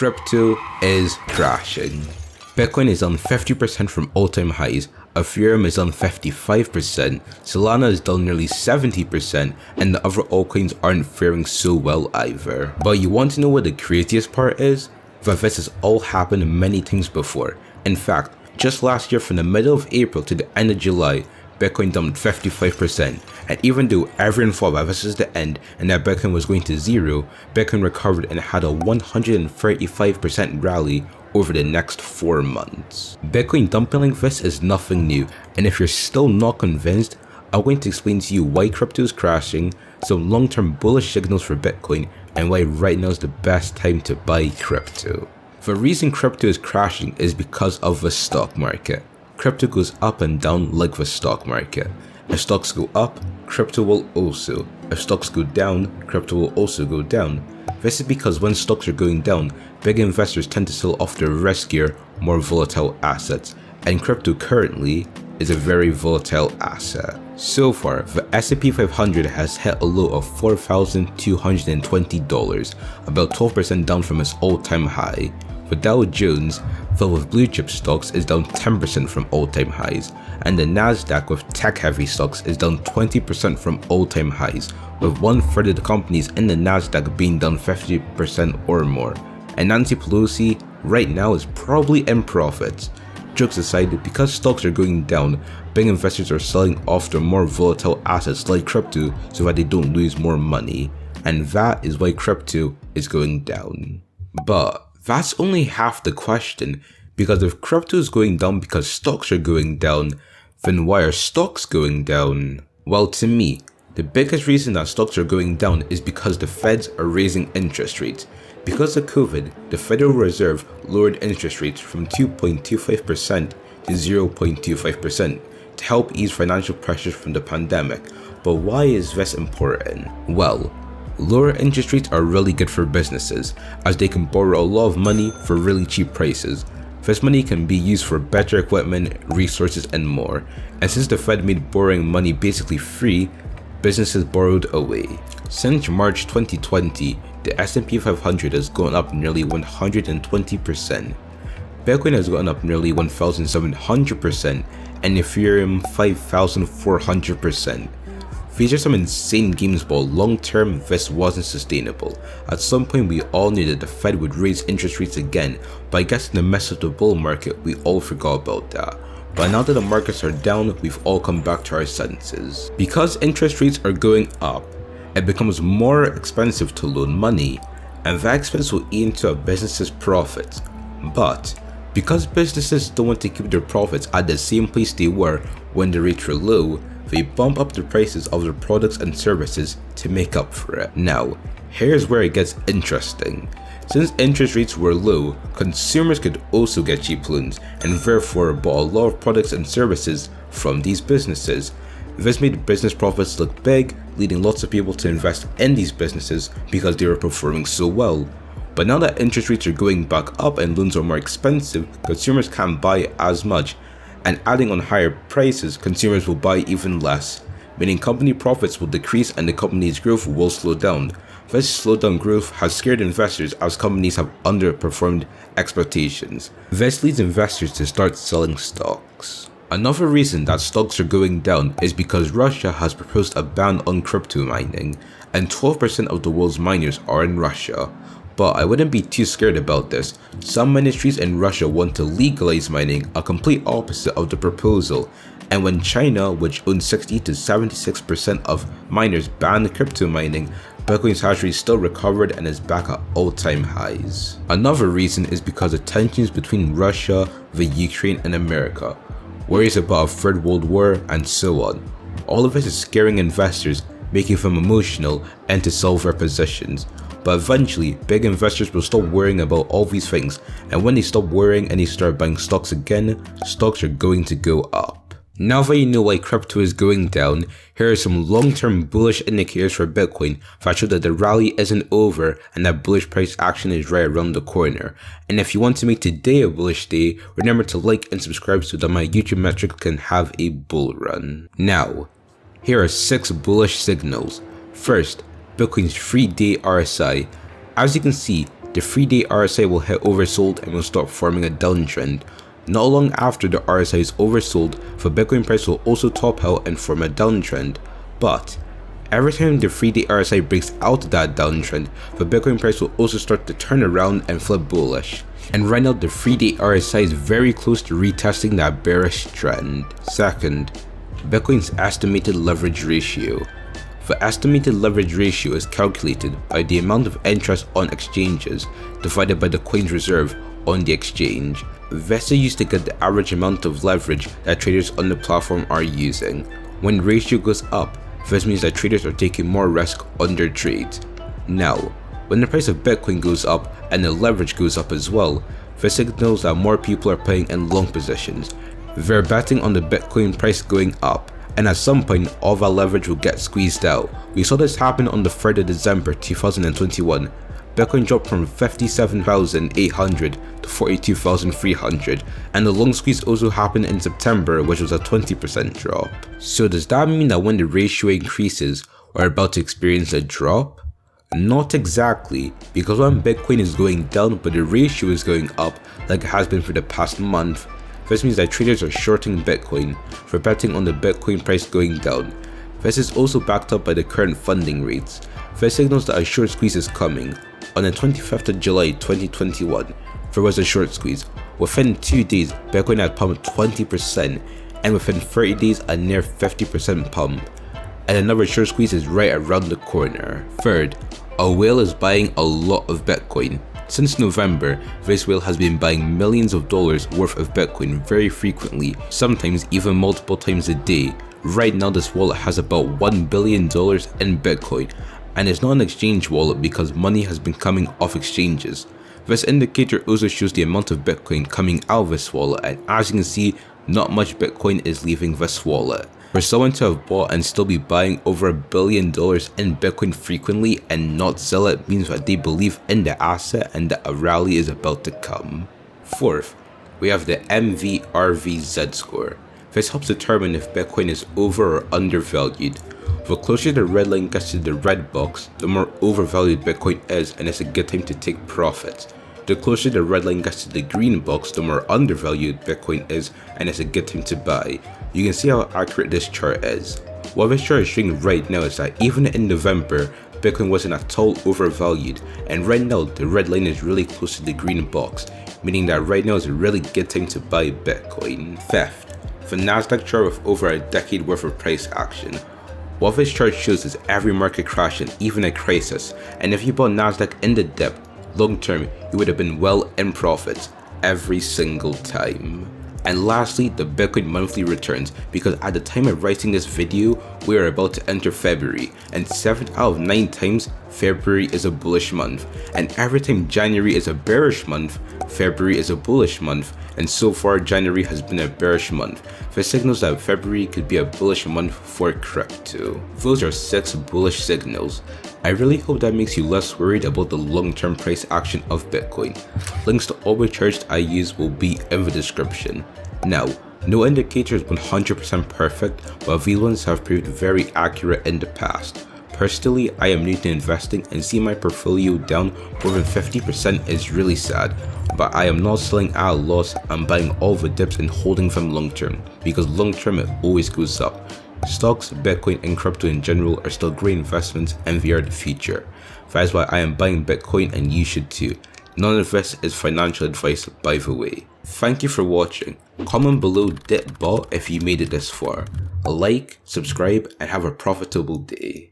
Crypto is crashing. Bitcoin is down 50% from all-time highs, Ethereum is down 55%, Solana is down nearly 70%, and the other altcoins aren't faring so well either. But you want to know what the craziest part is? That this has all happened many times before. In fact, just last year from the middle of April to the end of July, Bitcoin dumped 55%, and even though everyone thought that this is the end and that Bitcoin was going to zero, Bitcoin recovered and had a 135% rally over the next 4 months. Bitcoin dumping like this is nothing new, and if you're still not convinced, I'm going to explain to you why crypto is crashing, some long-term bullish signals for Bitcoin, and why right now is the best time to buy crypto. The reason crypto is crashing is because of the stock market. Crypto goes up and down like the stock market. If stocks go up, crypto will also. If stocks go down, crypto will also go down. This is because when stocks are going down, big investors tend to sell off their riskier, more volatile assets, and crypto currently is a very volatile asset. So far, the S&P 500 has hit a low of $4,220, about 12% down from its all-time high. The Dow Jones, filled with blue chip stocks, is down 10% from all-time highs, and the NASDAQ with tech-heavy stocks is down 20% from all-time highs, with 1/3 of the companies in the NASDAQ being down 50% or more. And Nancy Pelosi right now is probably in profits. Jokes aside, because stocks are going down, big investors are selling off their more volatile assets like crypto so that they don't lose more money, and that is why crypto is going down. But that's only half the question, because if crypto is going down because stocks are going down, then why are stocks going down? Well, to me, the biggest reason that stocks are going down is because the Feds are raising interest rates. Because of COVID, the Federal Reserve lowered interest rates from 2.25% to 0.25% to help ease financial pressures from the pandemic. But why is this important? Well, lower interest rates are really good for businesses, as they can borrow a lot of money for really cheap prices. This money can be used for better equipment, resources, and more. And since the Fed made borrowing money basically free, businesses borrowed away. Since March 2020, the S&P 500 has gone up nearly 120%. Bitcoin has gone up nearly 1,700%, and Ethereum 5,400%. These are some insane gains, but long term this wasn't sustainable. At some point we all knew that the Fed would raise interest rates again, but I guess in the mess of the bull market we all forgot about that. But now that the markets are down, we've all come back to our senses. Because interest rates are going up, it becomes more expensive to loan money, and that expense will eat into a business's profits. But because businesses don't want to keep their profits at the same place they were when the rates were low, they bump up the prices of their products and services to make up for it. Now, here's where it gets interesting. Since interest rates were low, consumers could also get cheap loans and therefore bought a lot of products and services from these businesses. This made business profits look big, leading lots of people to invest in these businesses because they were performing so well. But now that interest rates are going back up and loans are more expensive, consumers can't buy as much, and adding on higher prices, consumers will buy even less, meaning company profits will decrease and the company's growth will slow down. This slowdown growth has scared investors as companies have underperformed expectations. This leads investors to start selling stocks. Another reason that stocks are going down is because Russia has proposed a ban on crypto mining, and 12% of the world's miners are in Russia. But I wouldn't be too scared about this. Some ministries in Russia want to legalize mining, a complete opposite of the proposal. And when China, which owns 60 to 76% of miners, banned crypto mining, Bitcoin's hash rate still recovered and is back at all-time highs. Another reason is because of tensions between Russia, the Ukraine, and America, worries about a third world war, and so on. All of this is scaring investors, making them emotional and to sell their positions. But eventually, big investors will stop worrying about all these things, and when they stop worrying and they start buying stocks again, stocks are going to go up. Now that you know why crypto is going down, here are some long-term bullish indicators for Bitcoin that show that the rally isn't over and that bullish price action is right around the corner. And if you want to make today a bullish day, remember to like and subscribe so that my YouTube metrics can have a bull run. Now, here are 6 bullish signals. First, Bitcoin's 3-day RSI. As you can see, the 3-day RSI will hit oversold and will start forming a downtrend. Not long after the RSI is oversold, the Bitcoin price will also top out and form a downtrend. But every time the 3-day RSI breaks out of that downtrend, the Bitcoin price will also start to turn around and flip bullish. And right now the 3-day RSI is very close to retesting that bearish trend. Second, Bitcoin's estimated leverage ratio. The estimated leverage ratio is calculated by the amount of interest on exchanges divided by the coin's reserve on the exchange. This is used to get the average amount of leverage that traders on the platform are using. When the ratio goes up, this means that traders are taking more risk on their trades. Now, when the price of Bitcoin goes up and the leverage goes up as well, this signals that more people are playing in long positions. They're betting on the Bitcoin price going up, and at some point all that leverage will get squeezed out. We saw this happen on the 3rd of December 2021. Bitcoin dropped from 57,800 to 42,300, and the long squeeze also happened in September, which was a 20% drop. So does that mean that when the ratio increases, we're about to experience a drop? Not exactly, because when Bitcoin is going down but the ratio is going up like it has been for the past month, this means that traders are shorting Bitcoin for betting on the Bitcoin price going down. This is also backed up by the current funding rates. This signals that a short squeeze is coming. On the 25th of July 2021, there was a short squeeze. Within 2 days, Bitcoin had pumped 20%, and within 30 days a near 50% pump. And another short squeeze is right around the corner. Third, a whale is buying a lot of Bitcoin. Since November, this whale has been buying millions of dollars worth of Bitcoin very frequently, sometimes even multiple times a day. Right now this wallet has about $1 billion in Bitcoin, and it's not an exchange wallet because money has been coming off exchanges. This indicator also shows the amount of Bitcoin coming out of this wallet, and as you can see, not much Bitcoin is leaving this wallet. For someone to have bought and still be buying over $1 billion in Bitcoin frequently and not sell it means that they believe in the asset and that a rally is about to come. Fourth, we have the MVRV-Z Score. This helps determine if Bitcoin is over or undervalued. The closer the red line gets to the red box, the more overvalued Bitcoin is and it's a good time to take profits. The closer the red line gets to the green box, the more undervalued Bitcoin is and it's a good time to buy. You can see how accurate this chart is. What this chart is showing right now is that even in November, Bitcoin wasn't at all overvalued, and right now the red line is really close to the green box, meaning that right now is a really good time to buy Bitcoin. Fifth, the NASDAQ chart with over a decade worth of price action. What this chart shows is every market crash and even a crisis, and if you bought NASDAQ in the dip, long term you would have been well in profits every single time. And lastly, the Bitcoin monthly returns, because at the time of writing this video, we are about to enter February, and 7 out of 9 times, February is a bullish month. And every time January is a bearish month, February is a bullish month, and so far January has been a bearish month. This signals that February could be a bullish month for crypto. Those are 6 bullish signals. I really hope that makes you less worried about the long-term price action of Bitcoin. Links to all the charts I use will be in the description. Now, no indicator is 100% perfect, but these ones have proved very accurate in the past. Personally, I am new to investing, and seeing my portfolio down more than 50% is really sad, but I am not selling at a loss. I'm buying all the dips and holding them long term, because long term it always goes up. Stocks, Bitcoin and crypto in general are still great investments and they are the future. That is why I am buying Bitcoin, and you should too. None of this is financial advice, by the way. Thank you for watching. Comment below dip bought if you made it this far. A like, subscribe and have a profitable day.